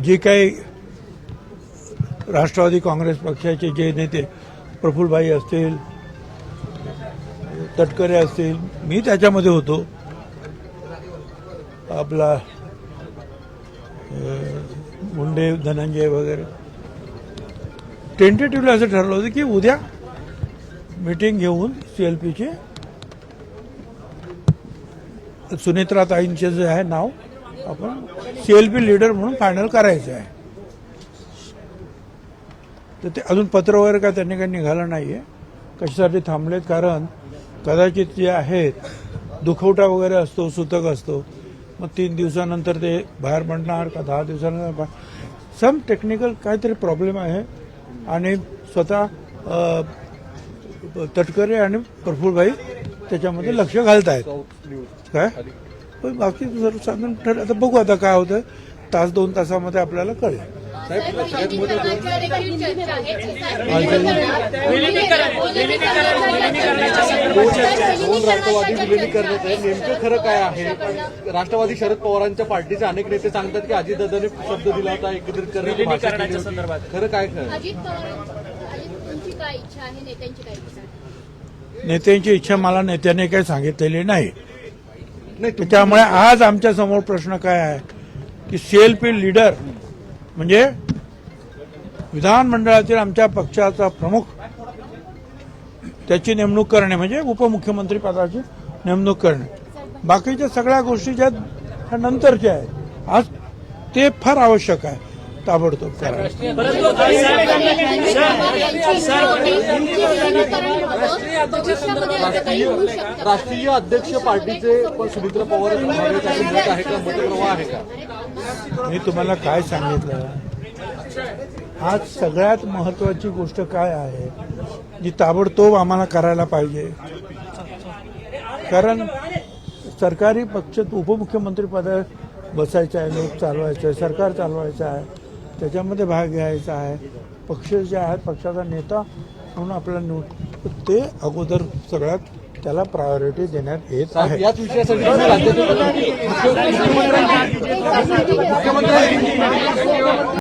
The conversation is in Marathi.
जे काही राष्ट्रवादी काँग्रेस पक्षाचे जे नेते प्रफुल्लभाई असतील, तटकरे असतील, मी त्याच्यामध्ये होतो. आपला मुंडे धनंजय वगैरे टेंटेटिव्हली असं ठरलं होतं की उद्या मीटिंग घेऊन सीएलपीची सुनेत्राताईंचे जे आहे नाव आपण सीएलपी लीडर म्हणून फायनल करायचं आहे. तर ते अजून पत्र वगैरे काय त्यांनी काही निघालं नाहीये. कशासाठी थांबलेत? कारण कदाचित जे आहेत दुखवटा वगैरे असतो, सूतक असतो, मग 3 दिवसानंतर ते बाहेर पडणार का 10 दिवसानंतर सम टेक्निकल काहीतरी प्रॉब्लेम आहे. आणि स्वतः तटकरे आणि प्रफुल्लभाई त्याच्यामध्ये लक्ष घालत आहेत. काय पण बाकी सर्वसाधारण ठरलं. आता बघू आता काय होतं. 1-2 तासामध्ये आपल्याला कळेल. राष्ट्रवादी विलिनीकरणाचं आहे, नेमकं खरं काय आहे? राष्ट्रवादी शरद पवारांच्या पार्टीचे अनेक नेते सांगतात की अजितदादांनी शब्द दिला होता एकत्रित करण्याच्या संदर्भात. खरं काय नेत्यांची इच्छा मला नेत्याने काही सांगितलेली नाही. त्यामुळे आज आमच्या समोर प्रश्न काय आहे की सीएलपी लीडर म्हणजे विधानमंडळातील आमच्या पक्षाचा प्रमुख त्याची नेमणूक करणे म्हणजे उपमुख्यमंत्री पदाची नेमणूक करणे. बाकीच्या सगळ्या गोष्टी ज्या नंतरच्या आहेत, आज ते फार आवश्यक आहे ताबडतोब करायला. राष्ट्रीय अध्यक्ष पार्टीचे सुमित्रा पवार आहे का? मतप्रवाह आहे का? मी तुम्हाला काय सांगितलं, आज सगळ्यात महत्वाची गोष्ट काय आहे जी ताबडतोब आम्हाला करायला पाहिजे. कारण सरकारी पक्ष उपमुख्यमंत्री पद बसायचं आहे, लोक चालवायचं आहे, सरकार चालवायचं आहे, त्याच्यामध्ये भाग घ्यायचा आहे. पक्ष जे आहेत पक्षाचा नेता म्हणून आपल्याला निवड, ते अगोदर सगळ्यात त्याला प्रायोरिटी देण्यात येत आहे. याच विषयासाठी